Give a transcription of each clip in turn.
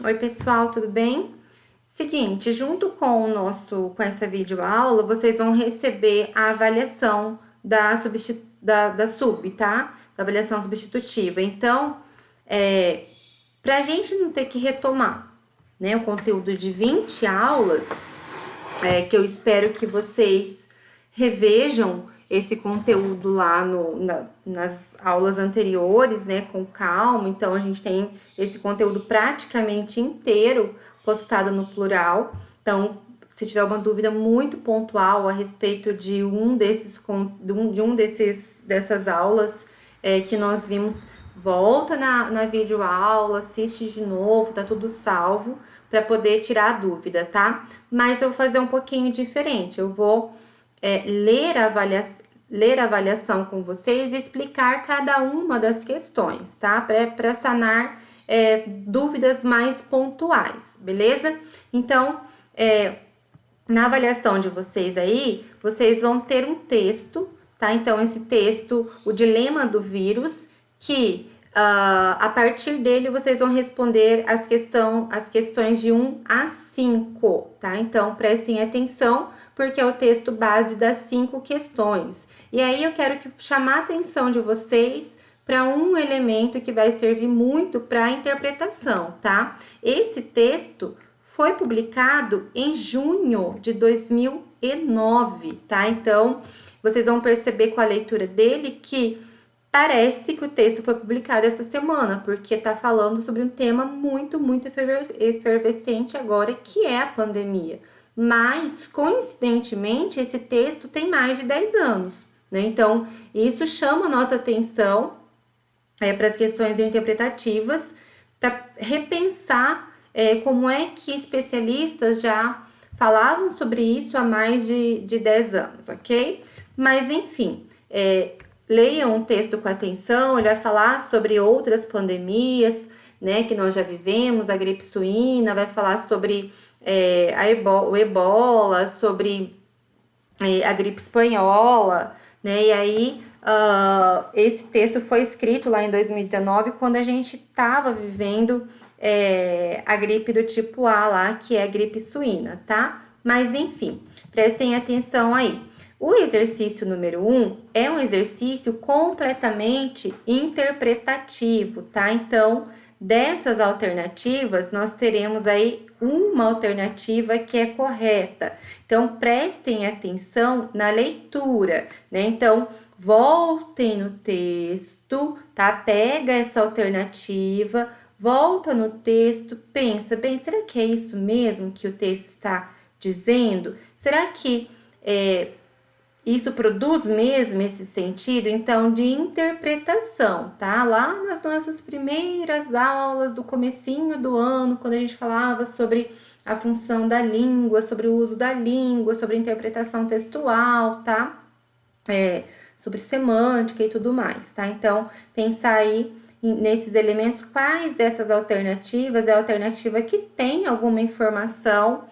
Oi, pessoal, tudo bem? Seguinte, junto com essa videoaula, vocês vão receber a avaliação da sub, tá? Da avaliação substitutiva. Então, para a gente não ter que retomar, né, o conteúdo de 20 aulas, que eu espero que vocês revejam esse conteúdo lá nas aulas anteriores, né, com calma. Então, a gente tem esse conteúdo praticamente inteiro postado no plural. Então, se tiver alguma dúvida muito pontual a respeito de dessas aulas que nós vimos, volta na videoaula, assiste de novo, tá tudo salvo para poder tirar a dúvida, tá? Mas eu vou fazer um pouquinho diferente. Eu vou ler a avaliação com vocês e explicar cada uma das questões, tá? Para sanar dúvidas mais pontuais, beleza? Então, na avaliação de vocês aí, vocês vão ter um texto, tá? Então, esse texto, o dilema do vírus, que a partir dele vocês vão responder as questões de 1 a 5, tá? Então, prestem atenção, porque é o texto base das 5 questões. E aí eu quero chamar a atenção de vocês para um elemento que vai servir muito para a interpretação, tá? Esse texto foi publicado em junho de 2009, tá? Então, vocês vão perceber com a leitura dele que parece que o texto foi publicado essa semana, porque está falando sobre um tema muito, muito efervescente agora, que é a pandemia. Mas, coincidentemente, esse texto tem mais de 10 anos, né? Então, isso chama a nossa atenção para as questões interpretativas, para repensar como é que especialistas já falavam sobre isso há mais de 10 anos, ok? Mas, enfim, leiam o texto com atenção, ele vai falar sobre outras pandemias, né, que nós já vivemos, a gripe suína, vai falar sobre o ebola, sobre a gripe espanhola, né, e aí esse texto foi escrito lá em 2019, quando a gente estava vivendo a gripe do tipo A lá, que é a gripe suína, tá? Mas enfim, prestem atenção aí. O exercício número 1 é um exercício completamente interpretativo, tá? Então, dessas alternativas, nós teremos aí uma alternativa que é correta. Então, prestem atenção na leitura, né? Então, voltem no texto, tá? Pega essa alternativa, volta no texto, pensa, bem, será que é isso mesmo que o texto está dizendo? Será que isso produz mesmo esse sentido, então, de interpretação, tá? Lá nas nossas primeiras aulas do comecinho do ano, quando a gente falava sobre a função da língua, sobre o uso da língua, sobre interpretação textual, tá? Sobre semântica e tudo mais, tá? Então, pensar aí nesses elementos, quais dessas alternativas é a alternativa que tem alguma informação,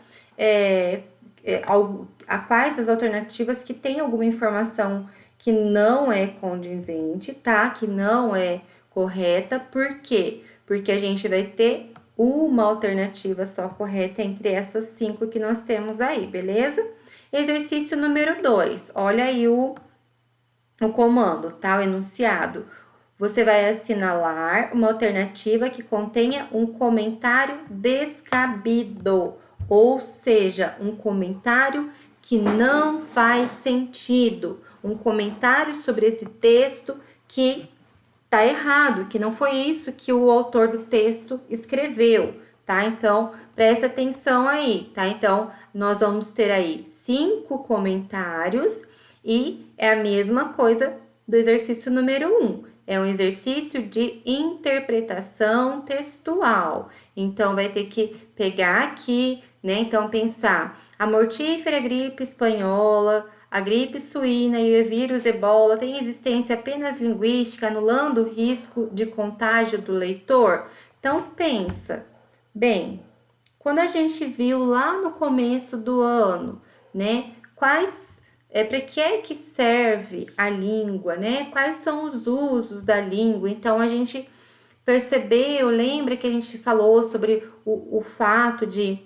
a quais as alternativas que tem alguma informação que não é condizente, tá? Que não é correta. Por quê? Porque a gente vai ter uma alternativa só correta entre essas 5 que nós temos aí, beleza? Exercício número 2. Olha aí o comando, tá? O enunciado. Você vai assinalar uma alternativa que contenha um comentário descabido, ou seja, um comentário que não faz sentido, um comentário sobre esse texto que tá errado, que não foi isso que o autor do texto escreveu, tá? Então, presta atenção aí, tá? Então, nós vamos ter aí 5 comentários e é a mesma coisa do exercício número 1. É um exercício de interpretação textual. Então, vai ter que pegar aqui, né? Então, pensar a mortífera gripe espanhola, a gripe suína e o vírus ebola têm existência apenas linguística, anulando o risco de contágio do leitor? Então, pensa, bem, quando a gente viu lá no começo do ano, né, para que é que serve a língua, né? Quais são os usos da língua? Então, a gente percebeu, lembra que a gente falou sobre o fato de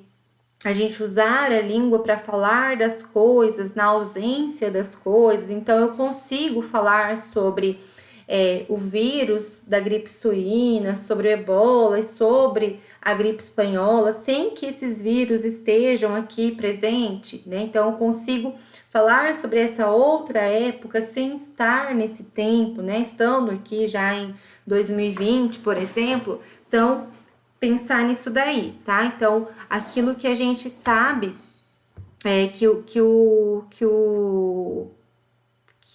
a gente usar a língua para falar das coisas, na ausência das coisas. Então, eu consigo falar sobre o vírus da gripe suína, sobre o ebola e sobre a gripe espanhola, sem que esses vírus estejam aqui presentes, né? Então, eu consigo falar sobre essa outra época sem estar nesse tempo, né? Estando aqui já em 2020, por exemplo. Então, pensar nisso daí, tá? Então, aquilo que a gente sabe é que o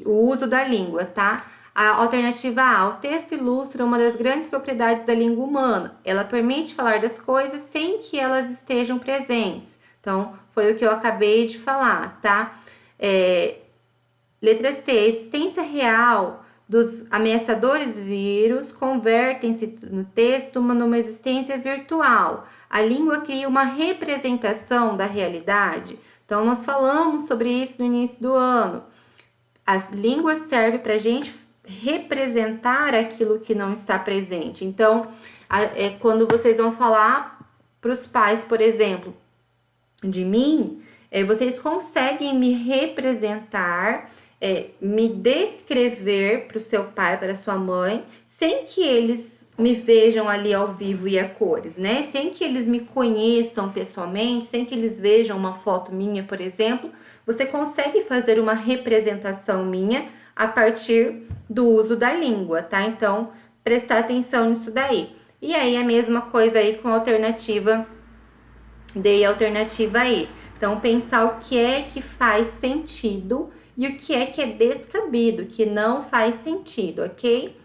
uso da língua, tá? A alternativa A, o texto ilustra uma das grandes propriedades da língua humana. Ela permite falar das coisas sem que elas estejam presentes. Então, foi o que eu acabei de falar, tá? Letra C, a existência real dos ameaçadores vírus convertem-se no texto numa existência virtual. A língua cria uma representação da realidade. Então, nós falamos sobre isso no início do ano. A língua serve para a gente representar aquilo que não está presente. Então, quando vocês vão falar para os pais, por exemplo, de mim, vocês conseguem me representar, me descrever para o seu pai, para a sua mãe, sem que eles me vejam ali ao vivo e a cores, né? Sem que eles me conheçam pessoalmente, sem que eles vejam uma foto minha, por exemplo, você consegue fazer uma representação minha a partir do uso da língua, tá? Então, prestar atenção nisso daí. E aí, a mesma coisa aí com a alternativa D e a alternativa E. Então, pensar o que é que faz sentido e o que é descabido, que não faz sentido, ok?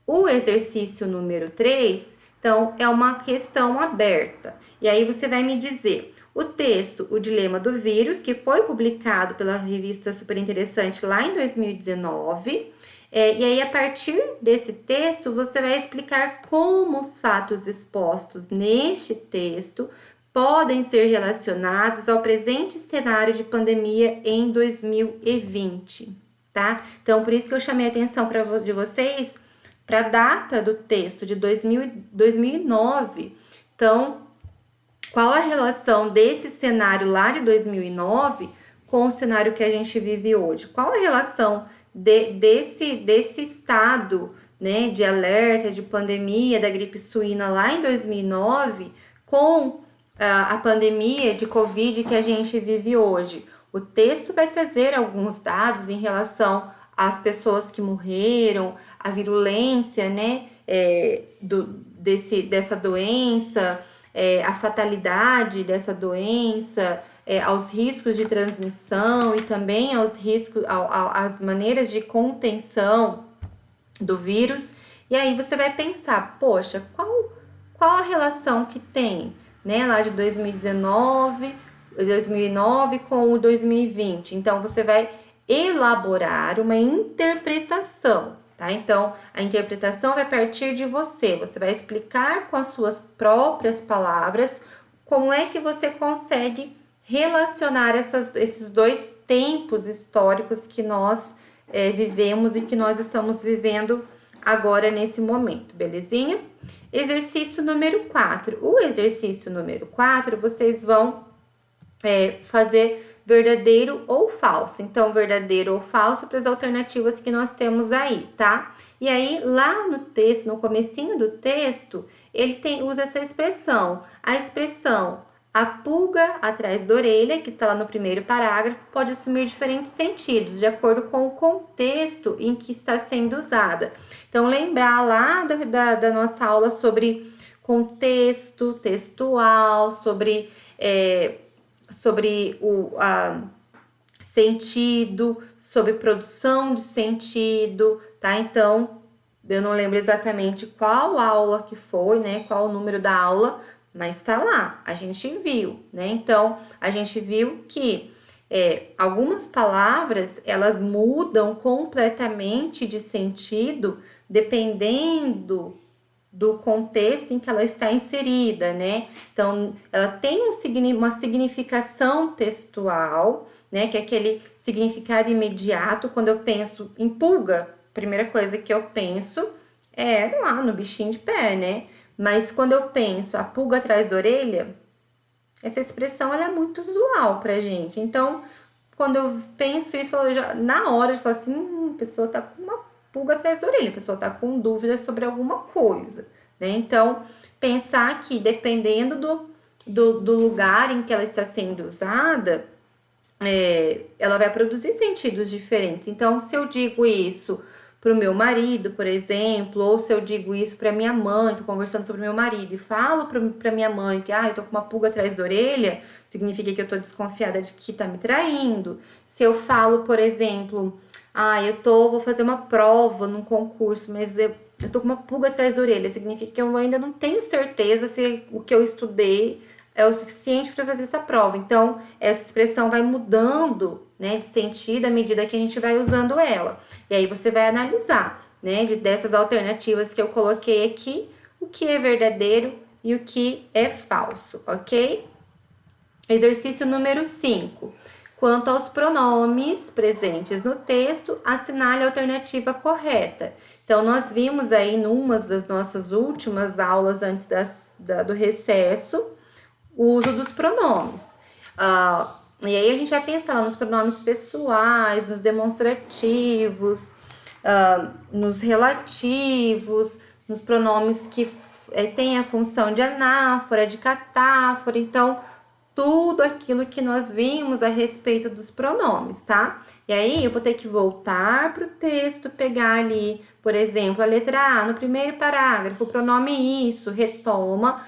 O exercício número 3, então, é uma questão aberta. E aí, você vai me dizer, o texto O Dilema do Vírus, que foi publicado pela revista Super Interessante lá em 2019, e aí, a partir desse texto, você vai explicar como os fatos expostos neste texto podem ser relacionados ao presente cenário de pandemia em 2020, tá? Então, por isso que eu chamei a atenção de vocês para a data do texto de 2009. Então, qual a relação desse cenário lá de 2009 com o cenário que a gente vive hoje? Qual a relação desse estado, né, de alerta, de pandemia da gripe suína lá em 2009 com a pandemia de Covid que a gente vive hoje? O texto vai trazer alguns dados em relação às pessoas que morreram, a virulência, né, dessa doença, a fatalidade dessa doença, aos riscos de transmissão e também aos riscos, às maneiras de contenção do vírus. E aí você vai pensar, poxa, qual a relação que tem, né, lá de 2009 com o 2020? Então, você vai elaborar uma interpretação, tá? Então, a interpretação vai partir de você. Você vai explicar com as suas próprias palavras como é que você consegue relacionar esses dois tempos históricos que nós vivemos e que nós estamos vivendo agora nesse momento, belezinha? Exercício número 4. O exercício número 4, vocês vão fazer verdadeiro ou falso. Então, verdadeiro ou falso para as alternativas que nós temos aí, tá? E aí, lá no texto, no comecinho do texto, ele usa essa expressão. A expressão a pulga atrás da orelha, que está lá no primeiro parágrafo, pode assumir diferentes sentidos, de acordo com o contexto em que está sendo usada. Então, lembrar lá da nossa aula sobre contexto textual, sobre o sentido, sobre produção de sentido, tá? Então, eu não lembro exatamente qual aula que foi, né? Qual o número da aula, mas tá lá, a gente viu, né? Então, a gente viu que algumas palavras, elas mudam completamente de sentido dependendo do contexto em que ela está inserida, né? Então, ela tem uma significação textual, né? Que é aquele significado imediato. Quando eu penso em pulga, a primeira coisa que eu penso é lá no bichinho de pé, né? Mas quando eu penso a pulga atrás da orelha, essa expressão ela é muito usual pra gente. Então, quando eu penso isso, eu já, na hora eu falo assim, a pessoa tá com uma pulga atrás da orelha, a pessoa tá com dúvidas sobre alguma coisa, né? Então, pensar que dependendo do lugar em que ela está sendo usada, ela vai produzir sentidos diferentes. Então, se eu digo isso para o meu marido, por exemplo, ou se eu digo isso para minha mãe, tô conversando sobre meu marido e falo para minha mãe que eu tô com uma pulga atrás da orelha, significa que eu tô desconfiada de que tá me traindo. Se eu falo, por exemplo, vou fazer uma prova num concurso, mas eu tô com uma pulga atrás da orelha, significa que eu ainda não tenho certeza se o que eu estudei é o suficiente para fazer essa prova. Então, essa expressão vai mudando, né, de sentido à medida que a gente vai usando ela. E aí você vai analisar, né, dessas alternativas que eu coloquei aqui, o que é verdadeiro e o que é falso, ok? Exercício número 5. Quanto aos pronomes presentes no texto, assinale a alternativa correta. Então, nós vimos aí numa das nossas últimas aulas antes do recesso, o uso dos pronomes. E aí a gente vai pensar nos pronomes pessoais, nos demonstrativos, nos relativos, nos pronomes que têm a função de anáfora, de catáfora. Então, tudo aquilo que nós vimos a respeito dos pronomes, tá? E aí eu vou ter que voltar para o texto, pegar ali, por exemplo, a letra A, no primeiro parágrafo, o pronome isso, retoma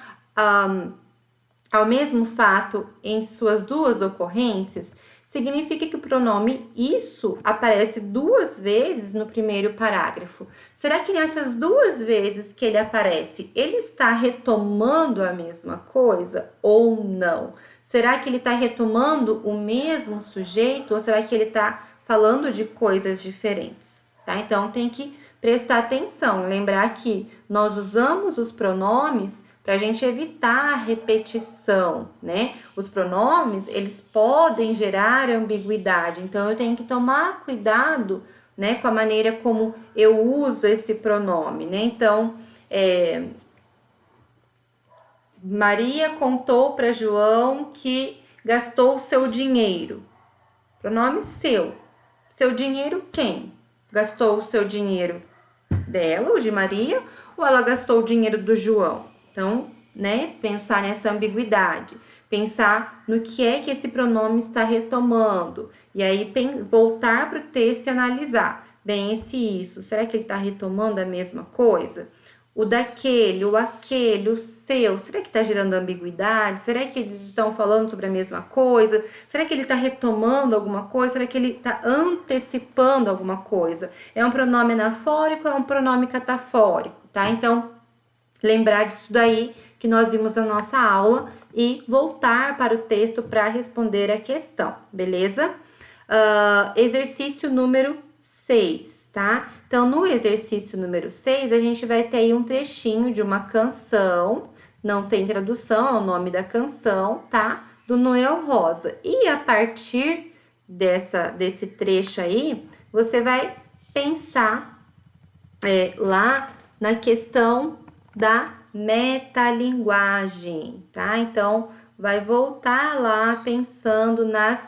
ao mesmo fato em suas duas ocorrências, significa que o pronome isso aparece 2 vezes no primeiro parágrafo. Será que nessas 2 vezes que ele aparece, ele está retomando a mesma coisa ou não? Será que ele está retomando o mesmo sujeito ou será que ele está falando de coisas diferentes? Tá? Então, tem que prestar atenção, lembrar que nós usamos os pronomes para a gente evitar a repetição, né? Os pronomes, eles podem gerar ambiguidade, então eu tenho que tomar cuidado, né, com a maneira como eu uso esse pronome, né? Então, Maria contou para João que gastou o seu dinheiro. Pronome seu. Seu dinheiro quem? Gastou o seu dinheiro dela, ou de Maria, ou ela gastou o dinheiro do João? Então, né, pensar nessa ambiguidade, pensar no que é que esse pronome está retomando, e aí voltar para o texto e analisar. Bem, esse isso, será que ele está retomando a mesma coisa? O daquele, o aquele, o seu, será que está gerando ambiguidade? Será que eles estão falando sobre a mesma coisa? Será que ele está retomando alguma coisa? Será que ele está antecipando alguma coisa? É um pronome anafórico ou é um pronome catafórico, tá? Então, lembrar disso daí que nós vimos na nossa aula e voltar para o texto para responder a questão, beleza? Exercício número 6, tá? Então, no exercício número 6, a gente vai ter aí um trechinho de uma canção, não tem tradução, é o nome da canção, tá? Do Noel Rosa. E a partir desse trecho aí, você vai pensar lá na questão da metalinguagem, tá? Então, vai voltar lá pensando nas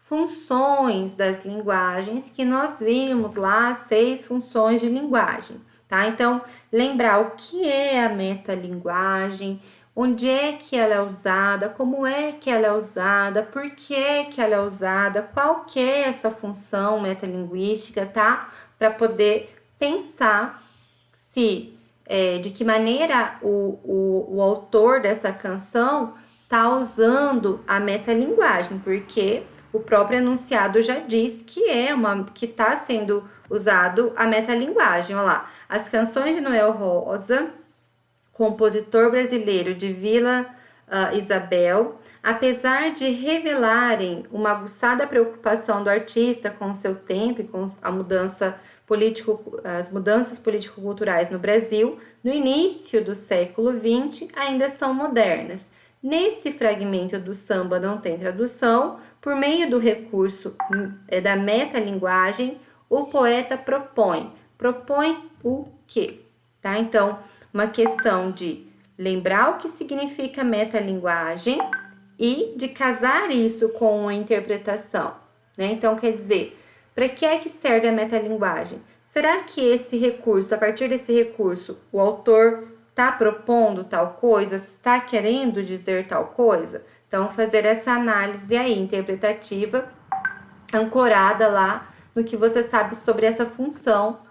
funções das linguagens que nós vimos lá, 6 funções de linguagem, tá? Então, lembrar o que é a metalinguagem, onde é que ela é usada, como é que ela é usada, por que ela é usada, qual que é essa função metalinguística, tá? Para poder pensar de que maneira o autor dessa canção está usando a metalinguagem, porque o próprio enunciado já diz que que está sendo usado a metalinguagem. Olha lá, as canções de Noel Rosa, compositor brasileiro de Vila Isabel, apesar de revelarem uma aguçada preocupação do artista com o seu tempo e com as mudanças político-culturais no Brasil, no início do século XX, ainda são modernas. Nesse fragmento do samba não tem tradução, por meio do recurso da metalinguagem, o poeta propõe o quê? tá? Então, uma questão de lembrar o que significa metalinguagem e de casar isso com a interpretação, né? Então, quer dizer, para que é que serve a metalinguagem? Será que esse recurso, a partir desse recurso, o autor está propondo tal coisa, está querendo dizer tal coisa? Então, fazer essa análise aí interpretativa, ancorada lá no que você sabe sobre essa função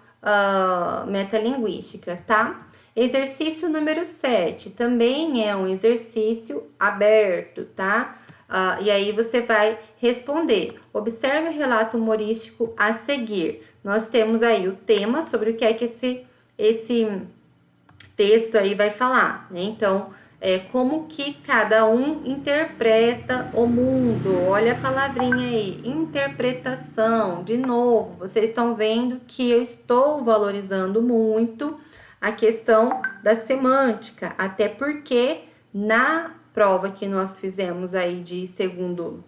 metalinguística, tá? Exercício número 7 também é um exercício aberto, tá? E aí você vai responder. Observe o relato humorístico a seguir. Nós temos aí o tema sobre o que é que esse texto aí vai falar, né? Então, como que cada um interpreta o mundo. Olha a palavrinha aí, interpretação. De novo, vocês estão vendo que eu estou valorizando muito a questão da semântica, até porque na prova que nós fizemos aí de segundo,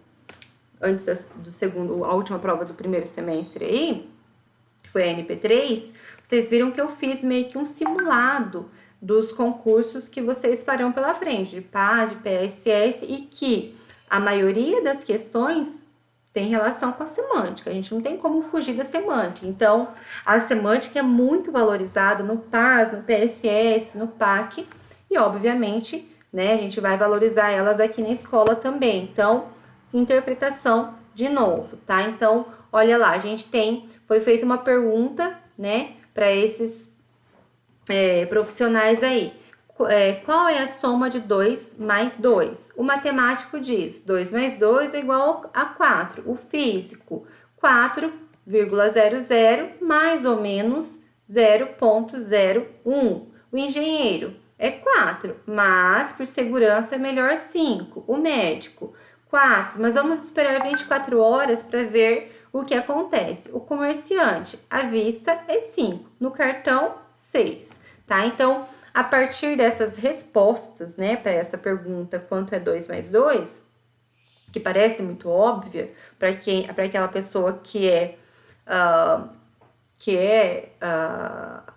antes do segundo, a última prova do primeiro semestre aí, que foi a NP3, vocês viram que eu fiz meio que um simulado dos concursos que vocês farão pela frente, de PAS, de PSS, e que a maioria das questões tem relação com a semântica. A gente não tem como fugir da semântica. Então, a semântica é muito valorizada no PAS, no PSS, no PAC, e obviamente, né, a gente vai valorizar elas aqui na escola também. Então, interpretação de novo, tá? Então, olha lá, a gente foi feita uma pergunta, né, para esses profissionais aí. Qual é a soma de 2 mais 2? O matemático diz 2 mais 2 é igual a 4. O físico, 4,00 mais ou menos 0,01. O engenheiro é 4, mas por segurança é melhor 5. O médico, 4, mas vamos esperar 24 horas para ver o que acontece. O comerciante, à vista é 5, no cartão 6, tá? Então, a partir dessas respostas, né, para essa pergunta, quanto é 2 mais 2, que parece muito óbvia para aquela pessoa que é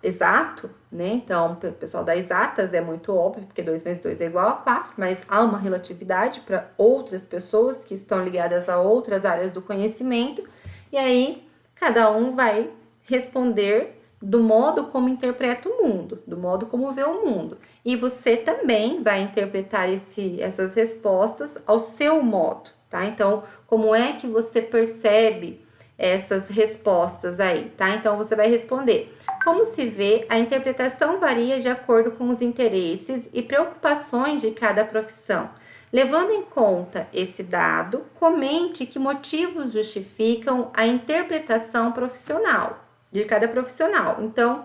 exato, né? Então, o pessoal das exatas é muito óbvio, porque 2 mais 2 é igual a 4, mas há uma relatividade para outras pessoas que estão ligadas a outras áreas do conhecimento, e aí cada um vai responder do modo como interpreta o mundo, do modo como vê o mundo. E você também vai interpretar essas respostas ao seu modo, tá? Então, como é que você percebe essas respostas aí, tá? Então, você vai responder. Como se vê, a interpretação varia de acordo com os interesses e preocupações de cada profissão. Levando em conta esse dado, comente que motivos justificam a interpretação profissional de cada profissional. Então,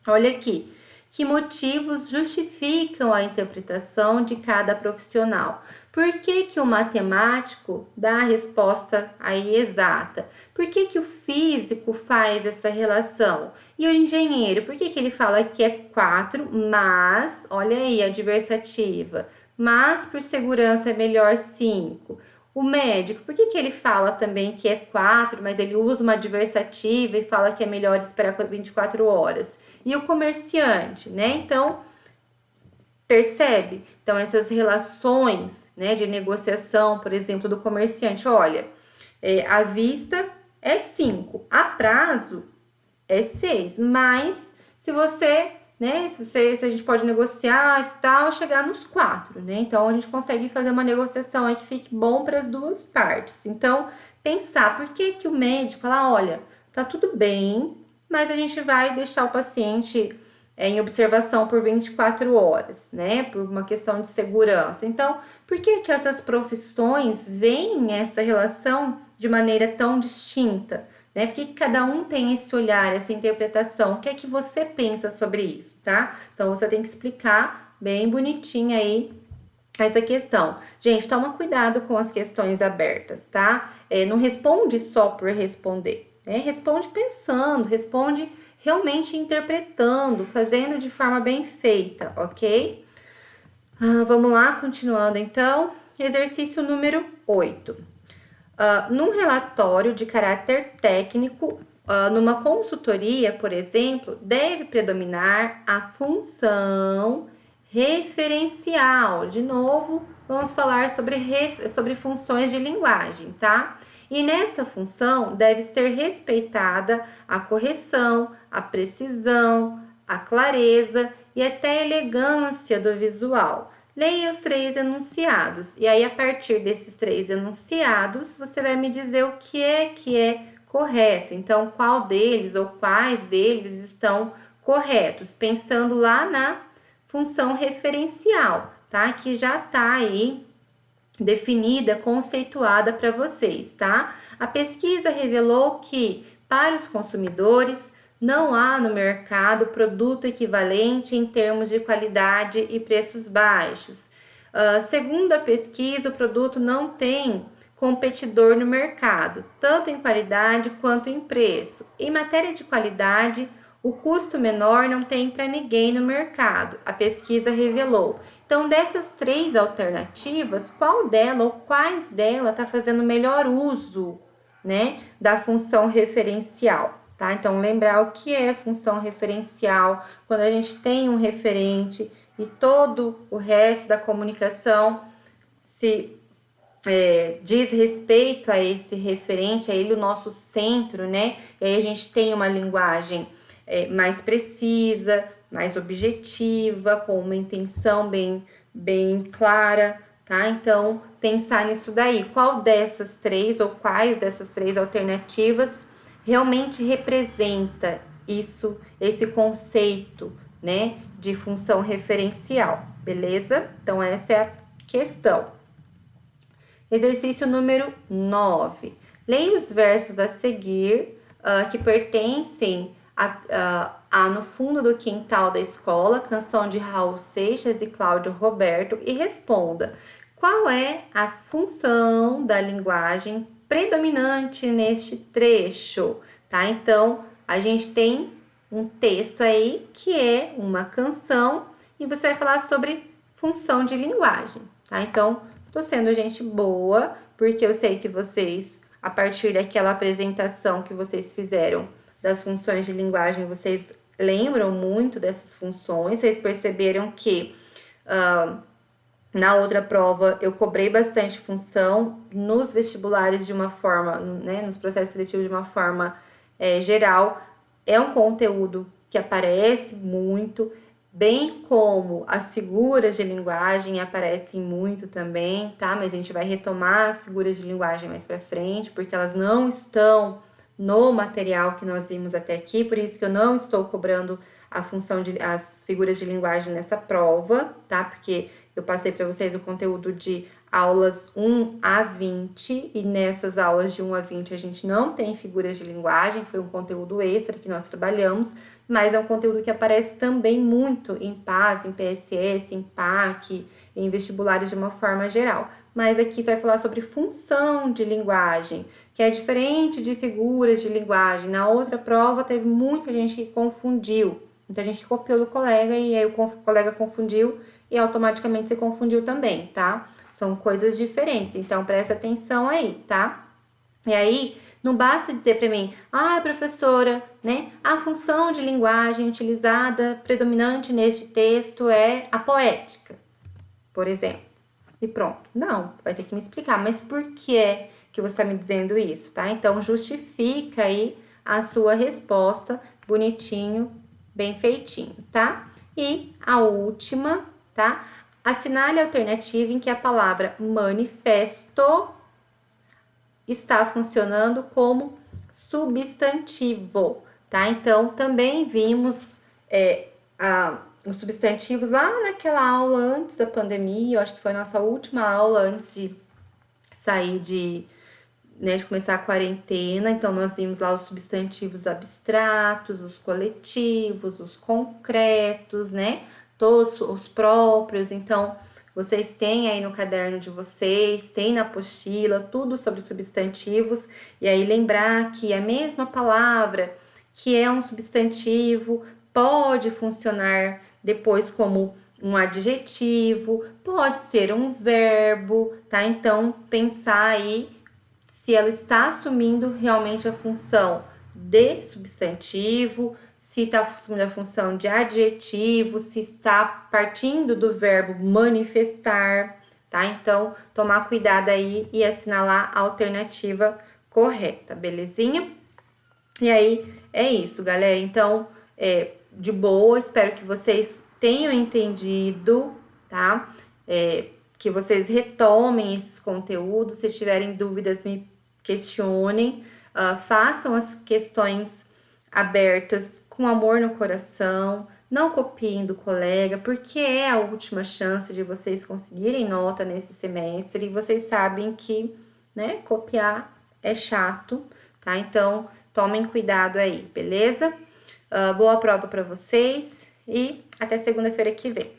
olha aqui, que motivos justificam a interpretação de cada profissional? Por que que o matemático dá a resposta aí exata? Por que que o físico faz essa relação? E o engenheiro, por que que ele fala que é 4, mas, olha aí a adversativa, mas por segurança é melhor 5? O médico, por que que ele fala também que é 4, mas ele usa uma adversativa e fala que é melhor esperar 24 horas? E o comerciante, né? Então, percebe? Então, essas relações, né, de negociação, por exemplo, do comerciante, olha, à vista é 5, a prazo é 6, mas se você, né, se a gente pode negociar e tal, chegar nos 4, né? Então, a gente consegue fazer uma negociação aí que fique bom para as duas partes. Então, pensar, por que que o médico fala, olha, tá tudo bem, mas a gente vai deixar o paciente em observação por 24 horas, né? Por uma questão de segurança. Então, por que que essas profissões veem essa relação de maneira tão distinta? Né? Por que cada um tem esse olhar, essa interpretação? O que é que você pensa sobre isso, tá? Então, você tem que explicar bem bonitinho aí essa questão. Gente, toma cuidado com as questões abertas, tá? Não responde só por responder, né? Responde pensando, responde realmente interpretando, fazendo de forma bem feita, ok? Vamos lá, continuando então. Exercício número 8. Num relatório de caráter técnico, numa consultoria, por exemplo, deve predominar a função referencial. De novo, vamos falar sobre funções de linguagem, tá? E nessa função deve ser respeitada a correção, a precisão, a clareza e até a elegância do visual. Leia os 3 enunciados e aí, a partir desses 3 enunciados, você vai me dizer o que é correto. Então, qual deles ou quais deles estão corretos? Pensando lá na função referencial, tá? Que já tá aí definida, conceituada para vocês, tá? A pesquisa revelou que, para os consumidores, não há no mercado produto equivalente em termos de qualidade e preços baixos. Segundo a pesquisa, o produto não tem competidor no mercado, tanto em qualidade quanto em preço. Em matéria de qualidade, o custo menor não tem para ninguém no mercado, a pesquisa revelou. Então, dessas 3 alternativas, qual dela ou quais dela está fazendo melhor uso, né, da função referencial, tá? Então, lembrar o que é função referencial, quando a gente tem um referente e todo o resto da comunicação se diz respeito a esse referente, a ele o nosso centro, né? E aí a gente tem uma linguagem mais precisa, mais objetiva, com uma intenção bem clara, tá? Então, pensar nisso daí. Qual dessas 3 ou quais dessas 3 alternativas realmente representa isso, esse conceito, né, de função referencial, beleza? Então, essa é a questão. Exercício número 9. Leia os versos a seguir que pertencem a No Fundo do Quintal da Escola, canção de Raul Seixas e Cláudio Roberto, e responda: qual é a função da linguagem predominante neste trecho? Tá? Então, a gente tem um texto aí que é uma canção e você vai falar sobre função de linguagem, tá? Então, tô sendo gente boa, porque eu sei que vocês, a partir daquela apresentação que vocês fizeram das funções de linguagem, vocês lembram muito dessas funções. Vocês perceberam que na outra prova eu cobrei bastante função nos vestibulares de uma forma, né, nos processos seletivos de uma forma geral. É um conteúdo que aparece muito, bem como as figuras de linguagem aparecem muito também, tá? Mas a gente vai retomar as figuras de linguagem mais pra frente, porque elas não estão no material que nós vimos até aqui, por isso que eu não estou cobrando a função de as figuras de linguagem nessa prova, tá? Porque eu passei para vocês o conteúdo de aulas 1 a 20 e nessas aulas de 1 a 20 a gente não tem figuras de linguagem, foi um conteúdo extra que nós trabalhamos, mas é um conteúdo que aparece também muito em PAS, em PSS, em PAC, em vestibulares de uma forma geral. Mas aqui você vai falar sobre função de linguagem, que é diferente de figuras de linguagem. Na outra prova teve muita gente que confundiu, muita gente que copiou do colega e aí o colega confundiu e automaticamente você confundiu também, tá? São coisas diferentes, então presta atenção aí, tá? E aí, não basta dizer para mim, professora, né, a função de linguagem utilizada predominante neste texto é a poética, por exemplo. E pronto. Não, vai ter que me explicar, mas por que é que você está me dizendo isso, tá? Então, justifica aí a sua resposta bonitinho, bem feitinho, tá? E a última, tá? Assinale a alternativa em que a palavra manifesto está funcionando como substantivo, tá? Então, também vimos os substantivos lá naquela aula antes da pandemia, eu acho que foi a nossa última aula antes de sair de começar a quarentena. Então, nós vimos lá os substantivos abstratos, os coletivos, os concretos, né? Todos os próprios. Então, vocês têm aí no caderno de vocês, tem na apostila, tudo sobre substantivos. E aí, lembrar que a mesma palavra que é um substantivo pode funcionar depois como um adjetivo, pode ser um verbo, tá? Então, pensar aí se ela está assumindo realmente a função de substantivo, se está assumindo a função de adjetivo, se está partindo do verbo manifestar, tá? Então, tomar cuidado aí e assinalar a alternativa correta, belezinha? E aí, é isso, galera. Então, de boa, espero que vocês tenham entendido, tá? Que vocês retomem esses conteúdos. Se tiverem dúvidas, me questionem. Façam as questões abertas com amor no coração. Não copiem do colega, porque é a última chance de vocês conseguirem nota nesse semestre. E vocês sabem que, né, copiar é chato, tá? Então, tomem cuidado aí, beleza? Boa prova para vocês e até segunda-feira que vem.